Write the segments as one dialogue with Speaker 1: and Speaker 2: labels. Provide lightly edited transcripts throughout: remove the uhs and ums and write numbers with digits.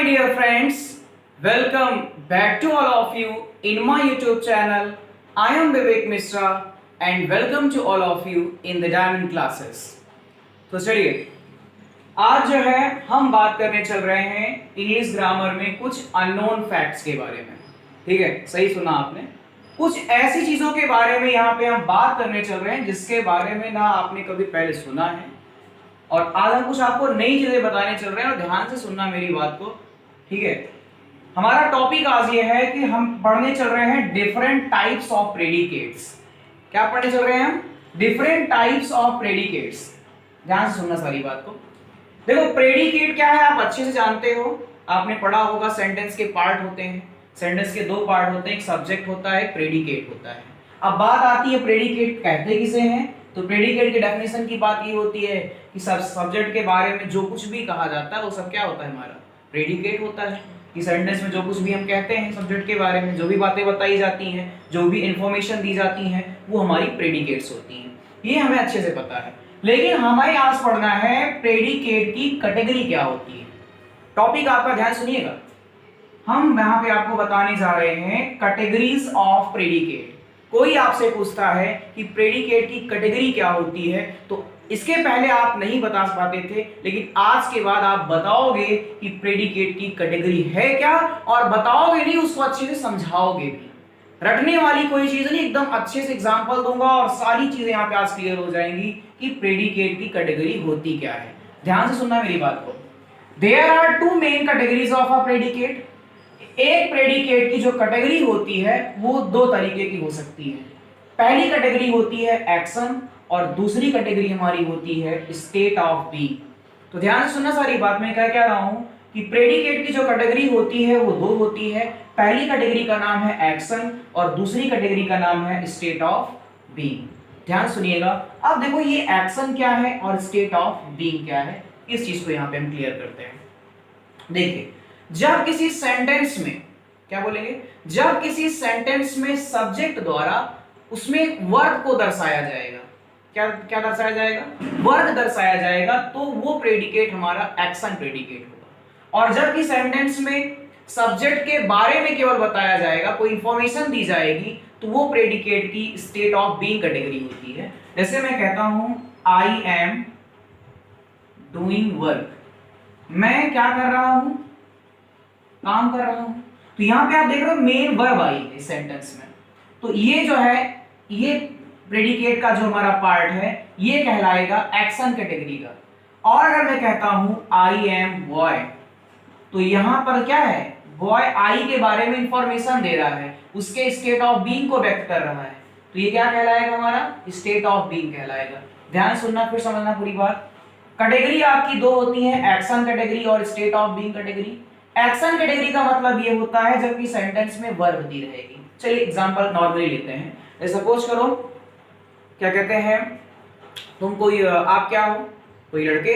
Speaker 1: my dear friends, welcome back to all of you in my YouTube channel. I am Vivek Mishra and welcome to all of you in the Diamond Classes. तो चलिए आज जो है हम बात करने चल रहे हैं इंग्लिश ग्रामर में कुछ अननोन फैक्ट्स के बारे में। ठीक है, सही सुना आपने। कुछ ऐसी चीजों के बारे में यहाँ पे हम बात करने चल रहे हैं जिसके बारे में ना आपने कभी पहले सुना है और आज हम कुछ आपको नई चीजें बताने चल रहे हैं और ध्यान से सुनना मेरी बात को। ठीक है, हमारा टॉपिक आज ये है कि हम पढ़ने चल रहे हैं डिफरेंट टाइप्स ऑफ प्रेडिकेट्स। क्या पढ़ने चल रहे हैं हम? Different types of predicates. ध्यान से सुनना सारी बात को। देखो, प्रेडिकेट क्या है आप अच्छे से जानते हो, आपने पढ़ा होगा। सेंटेंस के पार्ट होते हैं, सेंटेंस के दो पार्ट होते हैं, एक सब्जेक्ट होता है, एक प्रेडिकेट होता है। अब बात आती है प्रेडिकेट कहते किसे हैं। तो प्रेडिकेट की डेफिनेशन की बात ये होती है कि सब्जेक्ट के बारे में जो कुछ भी कहा जाता है वो सब क्या होता है, हमारा प्रेडिकेट होता है। कि सेंटेंस में जो कुछ भी हम कहते हैं सब्जेक्ट के बारे में, जो भी बातें बताई जाती हैं, जो भी इंफॉर्मेशन दी जाती हैं, वो हमारी प्रेडिकेट्स होती हैं। ये हमें अच्छे से पता है। लेकिन हमें आज पढ़ना है प्रेडिकेट की कैटेगरी क्या होती है। टॉपिक आपका ध्यान सुनिएगा। हम यहाँ पे आपको बताने जा रहे हैं कैटेगरीज ऑफ प्रेडिकेट। कोई आपसे पूछता है कि प्रेडिकेट की कैटेगरी क्या होती है, तो इसके पहले आप नहीं बता पाते थे, लेकिन आज के बाद आप बताओगे कि प्रेडिकेट की कैटेगरी है क्या, और बताओगे नहीं, उसको अच्छे से समझाओगे भी। रटने वाली कोई चीज नहीं, एकदम अच्छे से एग्जांपल दूंगा और सारी चीजें यहाँ पे आज क्लियर हो जाएंगी कि प्रेडिकेट की कैटेगरी होती क्या है। ध्यान से सुनना मेरी बात को। There are two main categories of a predicate. एक प्रेडिकेट की जो कैटेगरी होती है वो दो तरीके की हो सकती है। पहली कैटेगरी होती है एक्शन और दूसरी कैटेगरी हमारी होती है स्टेट ऑफ बीइंग। तो ध्यान से सुनना सारी बात। मैं क्या रहा हूं कि प्रेडिकेट की जो कैटेगरी होती है वो दो होती है। पहली कैटेगरी का नाम है एक्शन और दूसरी कैटेगरी का नाम है स्टेट ऑफ बीइंग। ध्यान सुनिएगा। अब देखो, ये एक्शन क्या है और स्टेट ऑफ बीइंग क्या है, इस चीज को यहां पे हम क्लियर करते हैं। देखिए, जब किसी सेंटेंस में क्या बोलेंगे, जब किसी सेंटेंस में सब्जेक्ट द्वारा उसमें वर्ब को दर्शाया जाएगा, क्या दर्शाया जाएगा, वर्ब दर्शाया जाएगा, तो वो प्रेडिकेट हमारा एक्शन प्रेडिकेट होगा। और जब कि सेंटेंस में सब्जेक्ट के बारे में केवल बताया जाएगा, कोई इंफॉर्मेशन दी जाएगी, तो वो प्रेडिकेट की स्टेट ऑफ बीइंग कैटेगरी होती है। जैसे मैं कहता हूं आई एम डूइंग वर्क, मैं क्या कर रहा हूं, काम कर रहा हूं। तो यहां पे आप देख रहे हो मेन वर्ब आई है सेंटेंस में। तो ये जो है, ये प्रेडिकेट का जो हमारा पार्ट है ये कहलाएगा एक्शन कैटेगरी का। और अगर मैं कहता हूं आई एम बॉय, तो यहां पर क्या है, बॉय आई के बारे में इंफॉर्मेशन दे रहा है, उसके स्टेट ऑफ बीइंग को व्यक्त कर रहा है, तो ये क्या कहलाएगा, हमारा स्टेट ऑफ बीइंग कहलाएगा। ध्यान सुनना, फिर समझना पूरी बात। कैटेगरी आपकी दो होती है, एक्शन कैटेगरी और state of being category. Action category का मतलब ये होता है जबकि सेंटेंस में वर्ब दी रहेगी। चलिए एग्जांपल नॉर्मली लेते हैं। सपोज करो, क्या कहते हैं, तुम कोई, आप क्या हो, कोई लड़के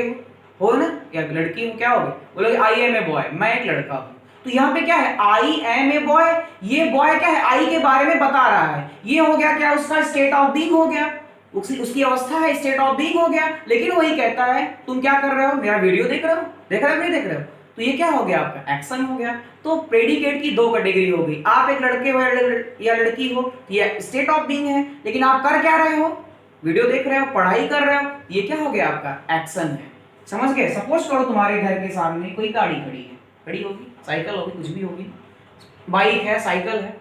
Speaker 1: हो ना, या लड़की हो, क्या हो, बोलोगे आई एम ए बॉय, मैं एक लड़का हूं। तो यहाँ पे क्या है, आई एम ए बॉय, ये बॉय क्या है, आई के बारे में बता रहा है। ये हो गया क्या, उसका स्टेट ऑफ बीइंग हो गया, उसकी अवस्था है, स्टेट ऑफ बीइंग हो गया। लेकिन वही कहता है तुम क्या कर रहे हो, मेरा वीडियो देख रहे हो, नहीं देख रहे हो, तो ये क्या हो गया, आपका एक्शन हो गया। तो प्रेडिकेट की दो कैटेगरी हो गई। आप एक लड़के हो या लड़की हो, ये स्टेट ऑफ बीइंग है, लेकिन आप कर क्या रहे हो, वीडियो देख रहे हो, पढ़ाई कर रहे हो, ये क्या हो गया, आपका एक्शन है। समझ गए। सपोज करो तुम्हारे घर के सामने कोई गाड़ी खड़ी है, खड़ी होगी, साइकिल होगी, कुछ भी होगी, बाइक है, साइकिल है,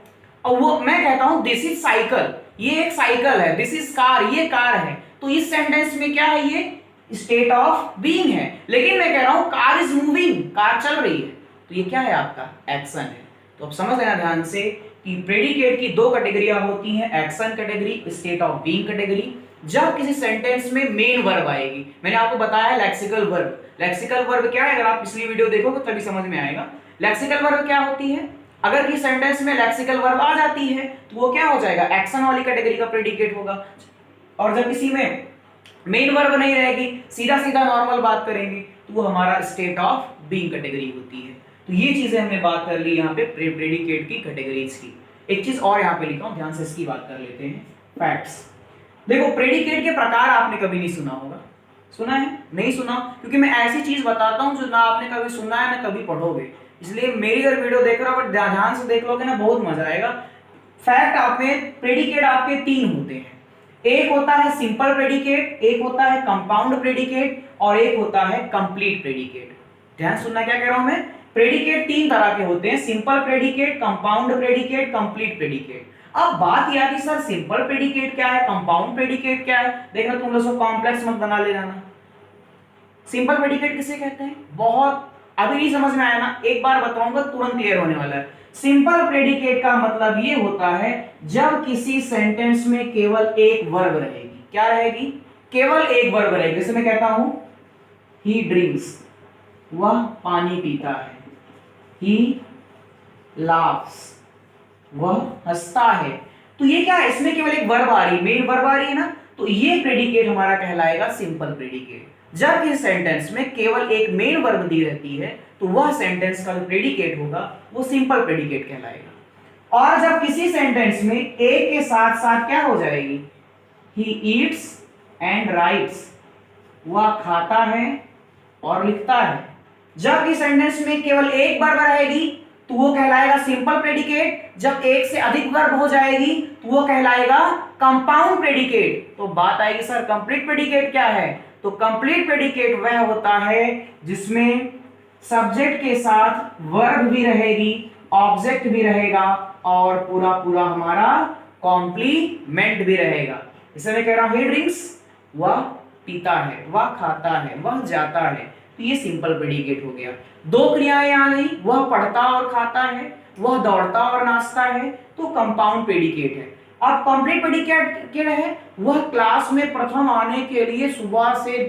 Speaker 1: और वो मैं कहता हूं दिस इज साइकिल, ये एक साइकिल है, दिस इज कार, ये कार है। तो इस सेंटेंस में क्या है, ये स्टेट ऑफ बीइंग है। लेकिन मैं कह रहा हूं कार इज मूविंग, कार चल रही है, तो ये क्या है, आपका एक्शन है। तो अब समझ लेना ध्यान से कि प्रेडिकेट की दो कैटेगरियां होती हैं, action category, state of being category. जब किसी सेंटेंस में मेन वर्ब आएगी, मैंने आपको बताया लेक्सिकल वर्ब। लेक्सिकल वर्ब क्या है, अगर आप पिछली वीडियो देखोगे तभी समझ में आएगा। लेक्सिकल वर्ब क्या होती है, अगर किसी सेंटेंस में लेक्सिकल वर्ब आ जाती है तो वो क्या हो जाएगा, एक्शन वाली कैटेगरी का प्रेडिकेट होगा। और जब किसी में मेन वर्ब नहीं रहेगी, सीधा सीधा नॉर्मल बात करेंगे, तो वो हमारा स्टेट ऑफ बीइंग कैटेगरी होती है। तो ये चीजें हमने बात कर ली यहाँ पे प्रेडिकेट की कैटेगरीज की। एक चीज और यहाँ पे लिखा हूं, ध्यान से इसकी बात कर लेते हैं, फैक्ट्स। देखो, प्रेडिकेट के प्रकार आपने कभी नहीं सुना होगा, सुना है, नहीं सुना, क्योंकि मैं ऐसी चीज बताता हूं जो ना आपने कभी सुना है ना कभी पढ़ोगे। इसलिए मेरी अगर वीडियो देख रहे हो, ध्यान से देख लोगे ना, बहुत मजा आएगा। फैक्ट आपने, प्रेडिकेट आपके 3 होते हैं। एक होता है सिंपल प्रेडिकेट, एक होता है कंपाउंड प्रेडिकेट, और एक होता है कंप्लीट प्रेडिकेट। ध्यान सुनना क्या कह रहा हूं मैं। प्रेडिकेट 3 तरह के होते हैं, simple predicate, compound predicate, complete predicate. अब बात यह कि सर सिंपल प्रेडिकेट क्या है, कंपाउंड प्रेडिकेट क्या है। देखना तुम लोग कॉम्प्लेक्स मत बना लेना ना। सिंपल प्रेडिकेट किसे कहते हैं, बहुत अभी नहीं समझ में आया ना, एक बार बताऊंगा तुरंत क्लियर होने वाला है। सिंपल प्रेडिकेट का मतलब ये होता है जब किसी सेंटेंस में केवल एक वर्ब रहेगी। क्या रहेगी, केवल एक वर्ब रहेगी। जैसे मैं कहता हूं ही ड्रिंक्स, वह पानी पीता है। ही लाफ्स, वह हंसता है। तो ये क्या है, इसमें केवल एक वर्ब आ रही, मेन वर्ब आ रही है ना, तो ये प्रेडिकेट हमारा कहलाएगा सिंपल प्रेडिकेट। जब इस सेंटेंस में केवल एक मेन वर्ब दी रहती है तो वह सेंटेंस का जो प्रेडिकेट होगा वो सिंपल प्रेडिकेट कहलाएगा। और जब किसी सेंटेंस में एक के साथ साथ क्या हो जाएगी, ही ईट्स एंड राइट्स, वह खाता है और लिखता है। जब इस सेंटेंस में केवल एक वर्ब रहेगी तो वो कहलाएगा सिंपल प्रेडिकेट। जब एक से अधिक वर्ब हो जाएगी तो वो कहलाएगा कंपाउंड प्रेडिकेट। तो बात आएगी सर कंप्लीट प्रेडिकेट क्या है। तो कंप्लीट प्रेडिकेट वह होता है जिसमें सब्जेक्ट के साथ वर्ब भी रहेगी, ऑब्जेक्ट भी रहेगा और पूरा पूरा हमारा कॉम्प्लीमेंट भी रहेगा। जैसे मैं कह रहा हूं ही ड्रिंक्स, वह पीता है, वह खाता है, वह जाता है। तो ये सिंपल प्रेडिकेट हो गया। 2 क्रियाएं आ गई, वह पढ़ता और खाता है, वह दौड़ता और नाचता है, तो कंपाउंड प्रेडिकेट है। अब कंप्लीट प्रेडिकेट क्या है, वह क्लास में प्रथम आने के लिए सुबह से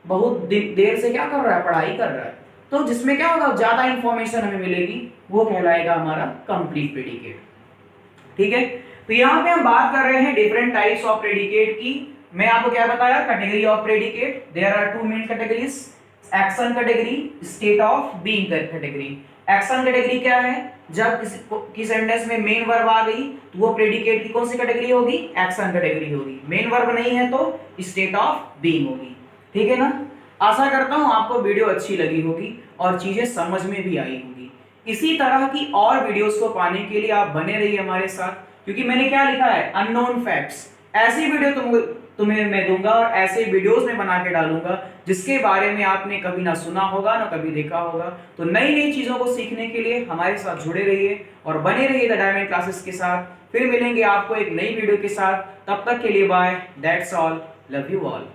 Speaker 1: बहुत देर से क्या कर रहा है, पढ़ाई कर रहा है। तो जिसमें क्या होगा, ज्यादा इंफॉर्मेशन हमें मिलेगी, वो कहलाएगा हमारा कंप्लीट प्रेडिकेट। ठीक है, तो यहाँ पे हम बात कर रहे हैं डिफरेंट टाइप्स ऑफ प्रेडिकेट की। मैं आपको क्या बताया, category of predicate. There are 2 main categories, action category, state of being category. Action category क्या है, जब किसी सेंटेंस में मेन वर्ब आ गई तो वो प्रेडिकेट की कौन सी कैटेगरी होगी, एक्शन कैटेगरी होगी। मेन वर्ब नहीं है तो स्टेट ऑफ बीइंग होगी। ठीक है ना। आशा करता हूं आपको वीडियो अच्छी लगी होगी और चीजें समझ में भी आई होगी। इसी तरह की और वीडियोस को पाने के लिए आप बने रहिए हमारे साथ, क्योंकि मैंने क्या लिखा है, अननोन फैक्ट्स। ऐसी वीडियो तुम्हें मैं दूंगा और ऐसे वीडियोस में बना के डालूंगा जिसके बारे में आपने कभी ना सुना होगा ना कभी देखा होगा। तो नई नई चीजों को सीखने के लिए हमारे साथ जुड़े रहिए और बने रहिए द डायमंड क्लासेस के साथ। फिर मिलेंगे आपको एक नई वीडियो के साथ, तब तक के लिए bye, that's all, love you all.